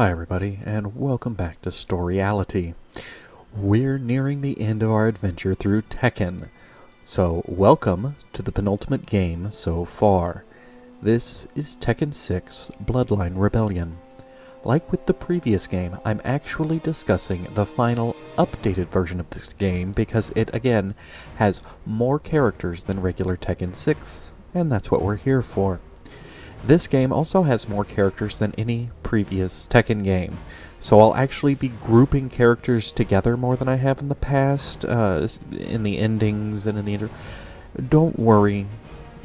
Hi everybody, and welcome back to Storyality. We're nearing the end of our adventure through Tekken, so welcome to the penultimate game so far. This is Tekken 6 Bloodline Rebellion. Like with the previous game, I'm actually discussing the final updated version of this game because it, again, has more characters than regular Tekken 6, and that's what we're here for. This game also has more characters than any previous Tekken game, so I'll actually be grouping characters together more than I have in the past, in the endings and in the Don't worry,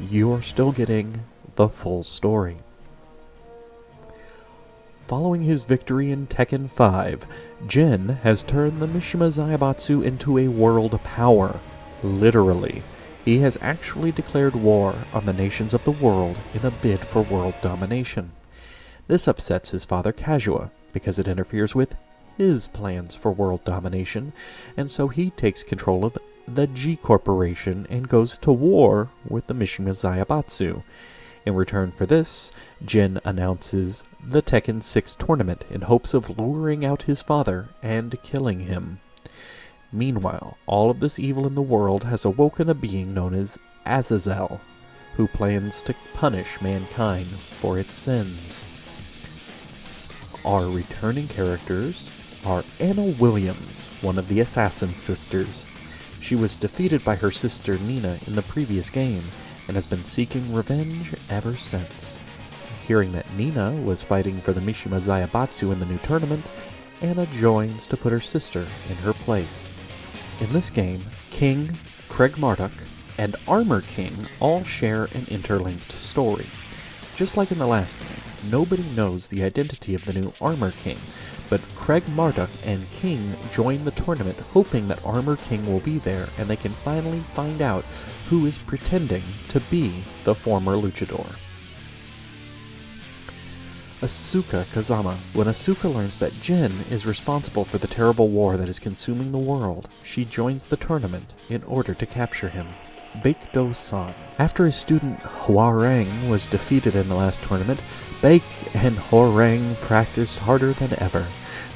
you're still getting the full story. Following his victory in Tekken 5, Jin has turned the Mishima Zaibatsu into a world power, literally. He has actually declared war on the nations of the world in a bid for world domination. This upsets his father Kazuya, because it interferes with his plans for world domination, and so he takes control of the G Corporation and goes to war with the Mishima Zaibatsu. In return for this, Jin announces the Tekken 6 tournament in hopes of luring out his father and killing him. Meanwhile, all of this evil in the world has awoken a being known as Azazel, who plans to punish mankind for its sins. Our returning characters are Anna Williams, one of the Assassin Sisters. She was defeated by her sister Nina in the previous game, and has been seeking revenge ever since. Hearing that Nina was fighting for the Mishima Zaibatsu in the new tournament, Anna joins to put her sister in her place. In this game, King, Craig Marduk, and Armor King all share an interlinked story. Just like in the last game, nobody knows the identity of the new Armor King, but Craig Marduk and King join the tournament hoping that Armor King will be there and they can finally find out who is pretending to be the former luchador. Asuka Kazama. When Asuka learns that Jin is responsible for the terrible war that is consuming the world, she joins the tournament in order to capture him. Baekdo-san. After his student Hwoarang was defeated in the last tournament, Baek and Hwoarang practiced harder than ever.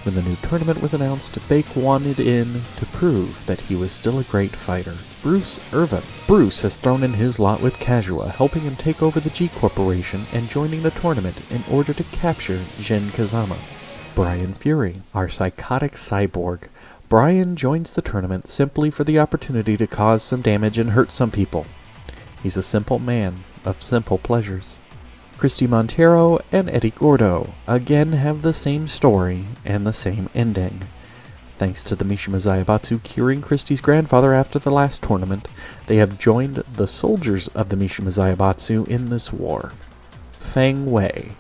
When the new tournament was announced, Baek wanted in to prove that he was still a great fighter. Bruce Irvin. Bruce has thrown in his lot with Kazuya, helping him take over the G Corporation and joining the tournament in order to capture Jin Kazama. Brian Fury. Our psychotic cyborg. Brian joins the tournament simply for the opportunity to cause some damage and hurt some people. He's a simple man of simple pleasures. Christy Montero and Eddie Gordo again have the same story and the same ending. Thanks to the Mishima Zaibatsu curing Christy's grandfather after the last tournament, they have joined the soldiers of the Mishima Zaibatsu in this war. Feng Wei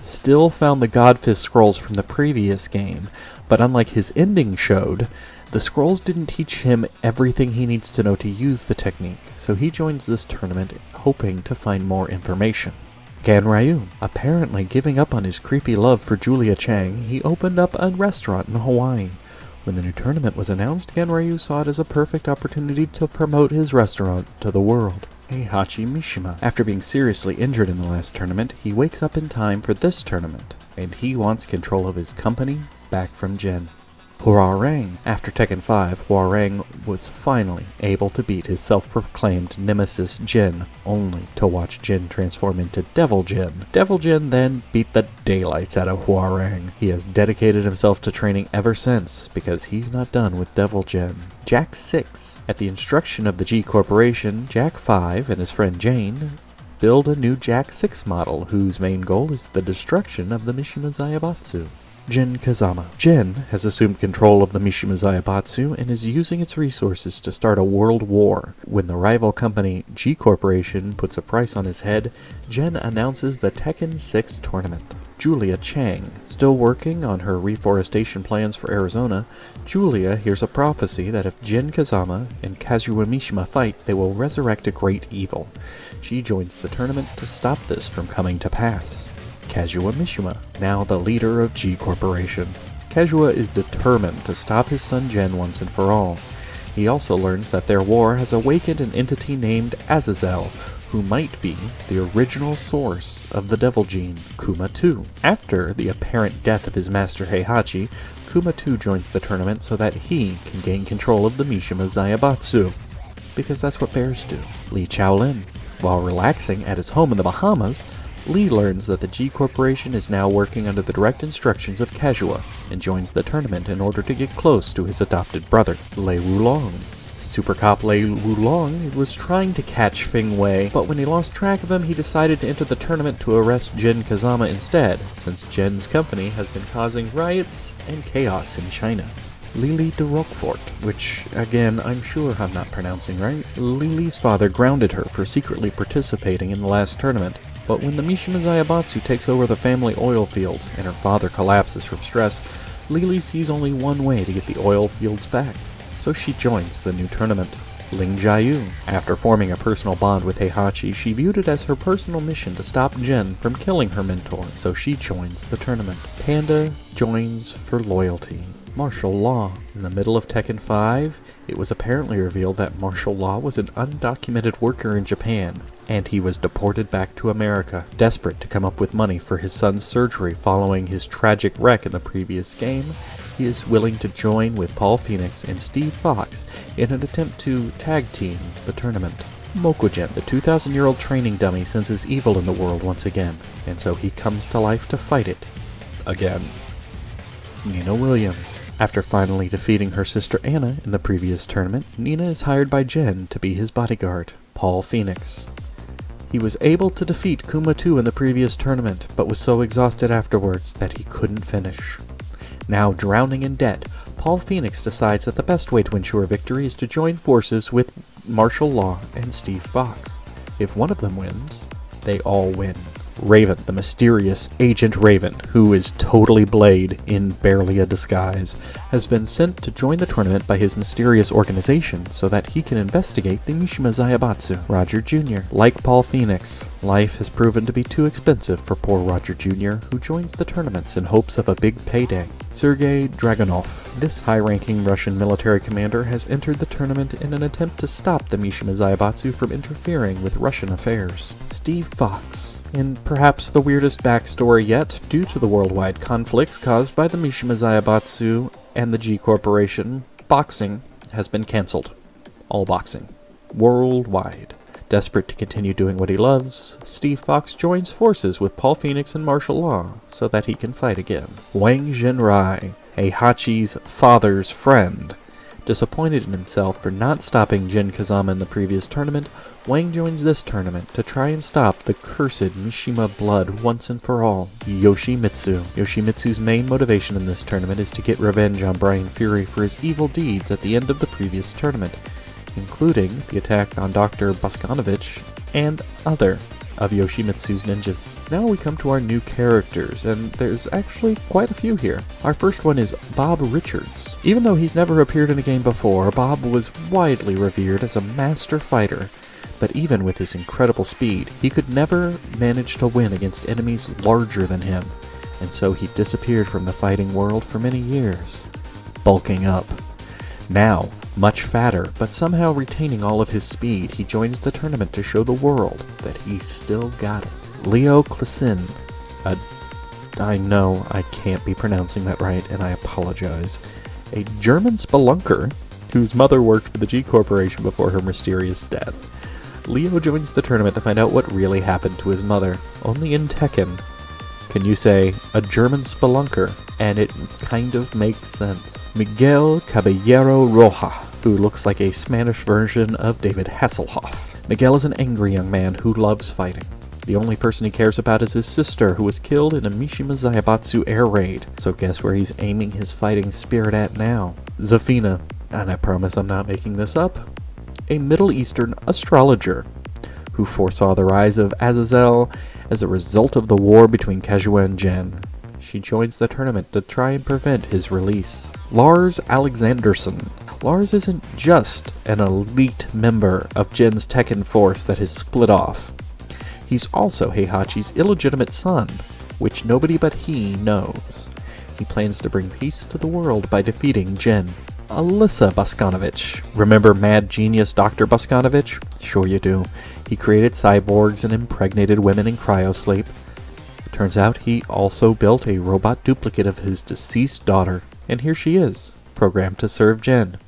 still found the Godfist scrolls from the previous game, but unlike his ending showed, the scrolls didn't teach him everything he needs to know to use the technique, so he joins this tournament hoping to find more information. Gan Ryu. Apparently giving up on his creepy love for Julia Chang, he opened up a restaurant in Hawaii. When the new tournament was announced, Gan Ryu saw it as a perfect opportunity to promote his restaurant to the world. Heihachi Mishima. After being seriously injured in the last tournament, he wakes up in time for this tournament, and he wants control of his company back from Jin. Hwoarang. After Tekken 5, Hwoarang was finally able to beat his self-proclaimed nemesis Jin, only to watch Jin transform into Devil Jin. Devil Jin then beat the daylights out of Hwoarang. He has dedicated himself to training ever since, because he's not done with Devil Jin. Jack 6. At the instruction of the G Corporation, Jack 5 and his friend Jane build a new Jack 6 model, whose main goal is the destruction of the Mishima Zaibatsu. Jin Kazama. Jin has assumed control of the Mishima Zaibatsu and is using its resources to start a world war. When the rival company G Corporation puts a price on his head, Jin announces the Tekken 6 tournament. Julia Chang. Still working on her reforestation plans for Arizona, Julia hears a prophecy that if Jin Kazama and Kazuya Mishima fight, they will resurrect a great evil. She joins the tournament to stop this from coming to pass. Kazuya Mishima, now the leader of G Corporation. Kazuya is determined to stop his son Jin once and for all. He also learns that their war has awakened an entity named Azazel, who might be the original source of the devil gene, Kuma 2. After the apparent death of his master Heihachi, Kuma 2 joins the tournament so that he can gain control of the Mishima Zaibatsu. Because that's what bears do. Lee Chaolin. While relaxing at his home in the Bahamas, Lee learns that the G Corporation is now working under the direct instructions of Kazuha, and joins the tournament in order to get close to his adopted brother, Lei Wulong. Super Cop Lei Wulong was trying to catch Fing Wei, but when he lost track of him, he decided to enter the tournament to arrest Jin Kazama instead, since Jin's company has been causing riots and chaos in China. Lili de Roquefort, which, again, I'm sure I'm not pronouncing right. Lili's father grounded her for secretly participating in the last tournament, but when the Mishima Zaibatsu takes over the family oil fields and her father collapses from stress, Lili sees only one way to get the oil fields back, so she joins the new tournament. Ling Jiayu. After forming a personal bond with Heihachi, she viewed it as her personal mission to stop Jin from killing her mentor, so she joins the tournament. Panda joins for loyalty. Martial Law. In the middle of Tekken 5, it was apparently revealed that Martial Law was an undocumented worker in Japan, and he was deported back to America. Desperate to come up with money for his son's surgery following his tragic wreck in the previous game, he is willing to join with Paul Phoenix and Steve Fox in an attempt to tag team the tournament. Mokugen, the 2,000-year-old training dummy, senses evil in the world once again, and so he comes to life to fight it. Again. Nina Williams. After finally defeating her sister Anna in the previous tournament, Nina is hired by Jin to be his bodyguard, Paul Phoenix. He was able to defeat Kuma 2 in the previous tournament, but was so exhausted afterwards that he couldn't finish. Now drowning in debt, Paul Phoenix decides that the best way to ensure victory is to join forces with Martial Law and Steve Fox. If one of them wins, they all win. Raven, the mysterious Agent Raven, who is totally Blade in barely a disguise, has been sent to join the tournament by his mysterious organization so that he can investigate the Mishima Zaibatsu. Roger Jr. Like Paul Phoenix, life has proven to be too expensive for poor Roger Jr., who joins the tournaments in hopes of a big payday. Sergei Dragunov. This high-ranking Russian military commander has entered the tournament in an attempt to stop the Mishima Zaibatsu from interfering with Russian affairs. Steve Fox. In perhaps the weirdest backstory yet, due to the worldwide conflicts caused by the Mishima Zaibatsu and the G Corporation, boxing has been cancelled. All boxing. Worldwide. Desperate to continue doing what he loves, Steve Fox joins forces with Paul Phoenix and Martial Law so that he can fight again. Wang Jinrai, Heihachi's father's friend. Disappointed in himself for not stopping Jin Kazama in the previous tournament, Wang joins this tournament to try and stop the cursed Mishima blood once and for all. Yoshimitsu. Yoshimitsu's main motivation in this tournament is to get revenge on Brian Fury for his evil deeds at the end of the previous tournament, including the attack on Dr. Boskanovich and other of Yoshimitsu's ninjas. Now we come to our new characters, and there's actually quite a few here. Our first one is Bob Richards. Even though he's never appeared in a game before, Bob was widely revered as a master fighter, but even with his incredible speed, he could never manage to win against enemies larger than him, and so he disappeared from the fighting world for many years, bulking up. Now, much fatter, but somehow retaining all of his speed, he joins the tournament to show the world that he's still got it. Leo Klasin. I know I can't be pronouncing that right, and I apologize. A German spelunker whose mother worked for the G Corporation before her mysterious death. Leo joins the tournament to find out what really happened to his mother. Only in Tekken can you say a German spelunker, and it kind of makes sense. Miguel Caballero Roja, who looks like a Spanish version of David Hasselhoff. Miguel is an angry young man who loves fighting. The only person he cares about is his sister, who was killed in a Mishima Zaibatsu air raid. So guess where he's aiming his fighting spirit at now? Zafina, and I promise I'm not making this up, a Middle Eastern astrologer who foresaw the rise of Azazel as a result of the war between Kazuha and Jin. She joins the tournament to try and prevent his release. Lars Alexanderson. Lars isn't just an elite member of Jin's Tekken force that has split off. He's also Heihachi's illegitimate son, which nobody but he knows. He plans to bring peace to the world by defeating Jin. Alyssa Boskanovich. Remember mad genius Dr. Boskanovich? Sure you do. He created cyborgs and impregnated women in cryosleep. Turns out he also built a robot duplicate of his deceased daughter, and here she is, programmed to serve Jen.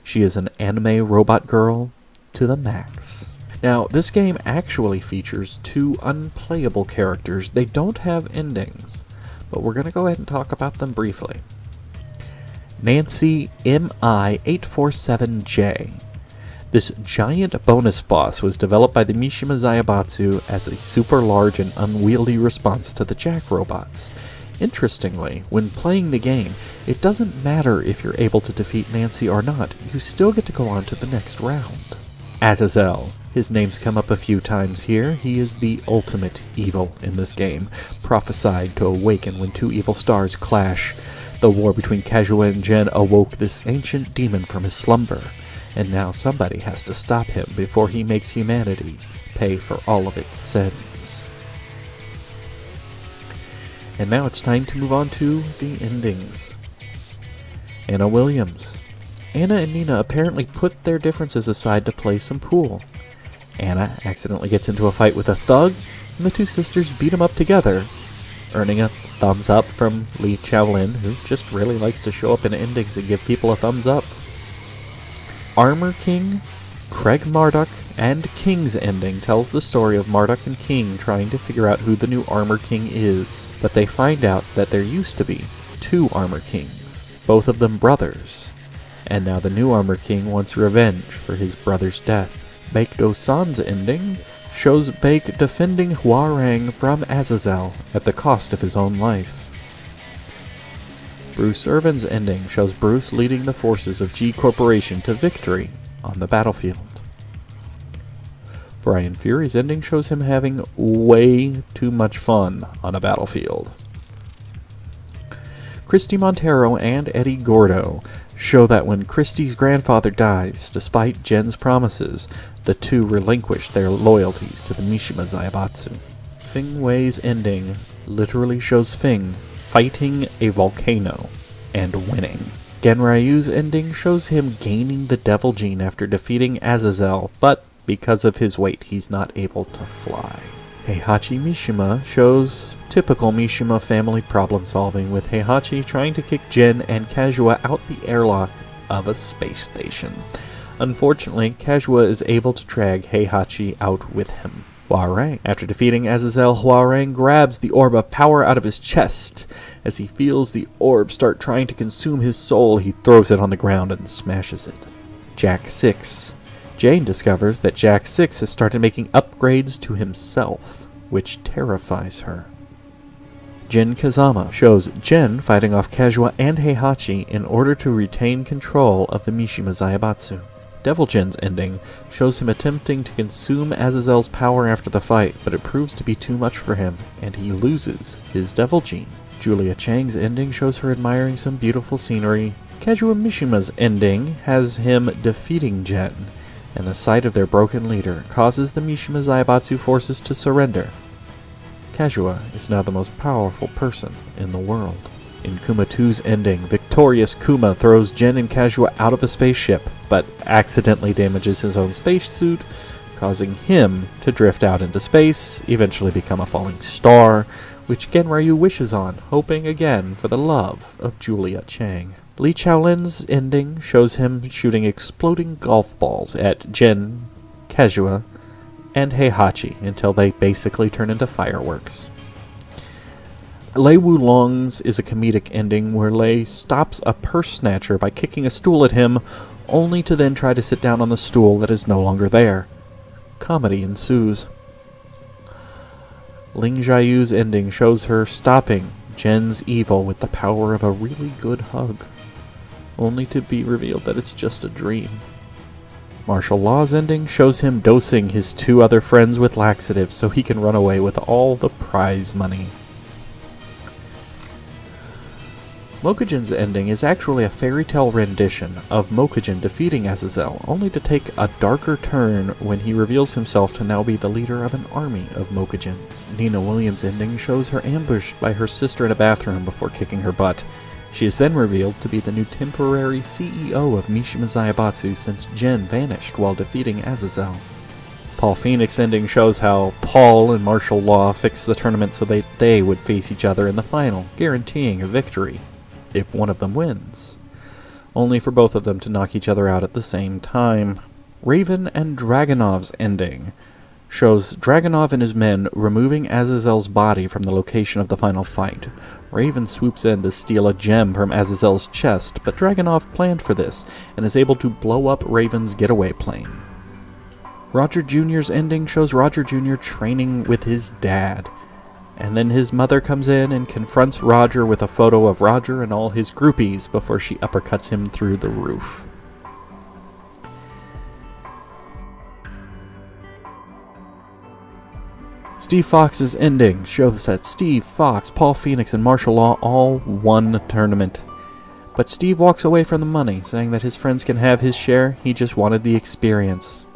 She is an anime robot girl to the max. Now, this game actually features 2 unplayable characters. They don't have endings, but we're going to go ahead and talk about them briefly. Nancy MI847J. This giant bonus boss was developed by the Mishima Zaibatsu as a super large and unwieldy response to the Jack robots. Interestingly, when playing the game, it doesn't matter if you're able to defeat Nancy or not, you still get to go on to the next round. Azazel. His name's come up a few times here. He is the ultimate evil in this game, prophesied to awaken when 2 evil stars clash. The war between Kazuha and Jen awoke this ancient demon from his slumber, and now somebody has to stop him before he makes humanity pay for all of its sins. And now it's time to move on to the endings. Anna Williams. Anna and Nina apparently put their differences aside to play some pool. Anna accidentally gets into a fight with a thug, and the 2 sisters beat him up together, earning a thumbs up from Lee Chaolin, who just really likes to show up in endings and give people a thumbs up. Armor King, Craig Marduk, and King's ending tells the story of Marduk and King trying to figure out who the new Armor King is, but they find out that there used to be 2 Armor Kings, both of them brothers, and now the new Armor King wants revenge for his brother's death. Baekdo-san's ending shows Baek defending Hwoarang from Azazel at the cost of his own life. Bruce Irvin's ending shows Bruce leading the forces of G Corporation to victory on the battlefield. Brian Fury's ending shows him having way too much fun on a battlefield. Christy Montero and Eddie Gordo show that when Christy's grandfather dies, despite Jen's promises, the 2 relinquish their loyalties to the Mishima Zaibatsu. Fing Wei's ending literally shows Fing fighting a volcano and winning. Genryu's ending shows him gaining the Devil Gene after defeating Azazel, but because of his weight, he's not able to fly. Heihachi Mishima shows typical Mishima family problem solving, with Heihachi trying to kick Jen and Kazuha out the airlock of a space station. Unfortunately, Kazuha is able to drag Heihachi out with him. Hwoarang. After defeating Azazel, Hwoarang grabs the orb of power out of his chest. As he feels the orb start trying to consume his soul, he throws it on the ground and smashes it. Jack 6. Jane discovers that Jack 6 has started making upgrades to himself, which terrifies her. Jin Kazama shows Jen fighting off Kazuha and Heihachi in order to retain control of the Mishima Zaibatsu. Devil Jin's ending shows him attempting to consume Azazel's power after the fight, but it proves to be too much for him, and he loses his Devil Gene. Julia Chang's ending shows her admiring some beautiful scenery. Kazuha Mishima's ending has him defeating Jen, and the sight of their broken leader causes the Mishima Zaibatsu forces to surrender. Kazuha is now the most powerful person in the world. In Kuma 2's ending, victorious Kuma throws Jen and Kazuha out of a spaceship, but accidentally damages his own spacesuit, causing him to drift out into space, eventually become a falling star, which Genryu wishes on, hoping again for the love of Julia Chang. Lee Chaolin's ending shows him shooting exploding golf balls at Jen, Kazuha, and Heihachi until they basically turn into fireworks. Lei Wulong's is a comedic ending where Lei stops a purse snatcher by kicking a stool at him, only to then try to sit down on the stool that is no longer there. Comedy ensues. Ling Jiayu's ending shows her stopping Jen's evil with the power of a really good hug, only to be revealed that it's just a dream. Martial Law's ending shows him dosing his 2 other friends with laxatives so he can run away with all the prize money. Mokujin's ending is actually a fairy tale rendition of Mokujin defeating Azazel, only to take a darker turn when he reveals himself to now be the leader of an army of Mokujins. Nina Williams' ending shows her ambushed by her sister in a bathroom before kicking her butt. She is then revealed to be the new temporary CEO of Mishima Zaibatsu since Jin vanished while defeating Azazel. Paul Phoenix ending shows how Paul and martial law fixed the tournament so they would face each other in the final, guaranteeing a victory, if one of them wins. Only for both of them to knock each other out at the same time. Raven and Dragunov's ending shows Dragunov and his men removing Azazel's body from the location of the final fight. Raven swoops in to steal a gem from Azazel's chest, but Dragunov planned for this and is able to blow up Raven's getaway plane. Roger Jr.'s ending shows Roger Jr. training with his dad, and then his mother comes in and confronts Roger with a photo of Roger and all his groupies before she uppercuts him through the roof. Steve Fox's ending shows that Steve, Fox, Paul Phoenix, and Martial Law all won the tournament. But Steve walks away from the money, saying that his friends can have his share, he just wanted the experience.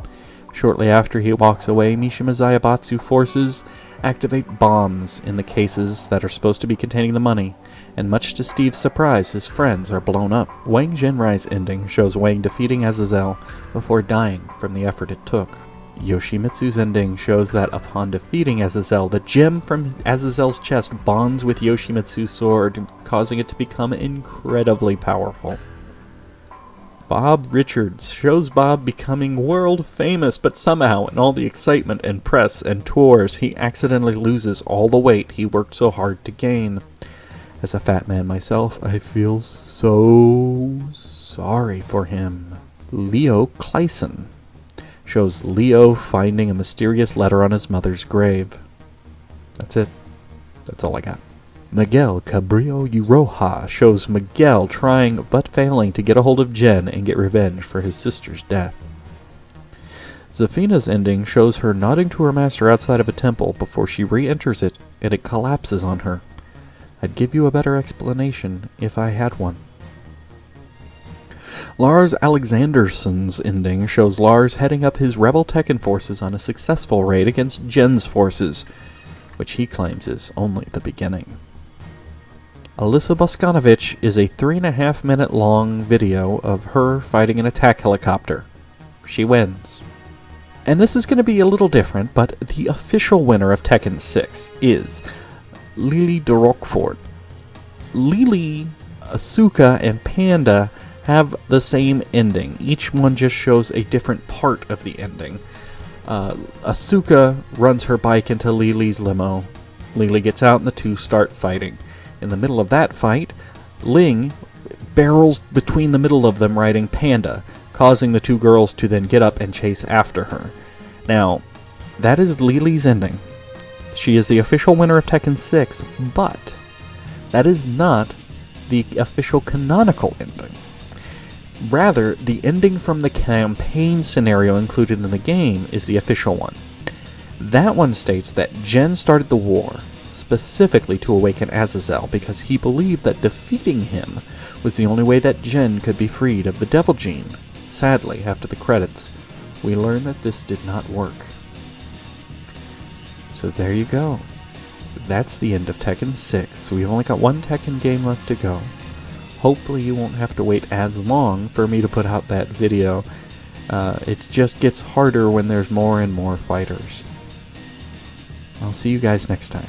Shortly after he walks away, Mishima Zaibatsu forces activate bombs in the cases that are supposed to be containing the money, and much to Steve's surprise, his friends are blown up. Wang Jinrai's ending shows Wang defeating Azazel before dying from the effort it took. Yoshimitsu's ending shows that upon defeating Azazel, the gem from Azazel's chest bonds with Yoshimitsu's sword, causing it to become incredibly powerful. Bob Richards shows Bob becoming world famous, but somehow in all the excitement and press and tours, he accidentally loses all the weight he worked so hard to gain. As a fat man myself, I feel so sorry for him. Leo Clayson shows Leo finding a mysterious letter on his mother's grave. That's it. That's all I got. Miguel Cabrillo Uroja shows Miguel trying but failing to get a hold of Jen and get revenge for his sister's death. Zafina's ending shows her nodding to her master outside of a temple before she re-enters it and it collapses on her. I'd give you a better explanation if I had one. Lars Alexanderson's ending shows Lars heading up his rebel Tekken forces on a successful raid against Jen's forces, which he claims is only the beginning. Alyssa Boskanovich is a 3.5 minute long video of her fighting an attack helicopter. She wins. And this is going to be a little different, but the official winner of Tekken 6 is Lily de Roquefort. Lily, Asuka, and Panda have the same ending. Each one just shows a different part of the ending. Asuka runs her bike into Lily's limo. Lily gets out and the two start fighting. In the middle of that fight, Ling barrels between the middle of them riding Panda, causing the two girls to then get up and chase after her. Now, that is Lily's ending. She is the official winner of Tekken 6, but that is not the official canonical ending. Rather, the ending from the campaign scenario included in the game is the official one. That one states that Jen started the war specifically to awaken Azazel because he believed that defeating him was the only way that Jen could be freed of the Devil Gene. Sadly, after the credits, we learn that this did not work. So there you go. That's the end of Tekken 6. We've only got one Tekken game left to go. Hopefully you won't have to wait as long for me to put out that video. It just gets harder when there's more and more fighters. I'll see you guys next time.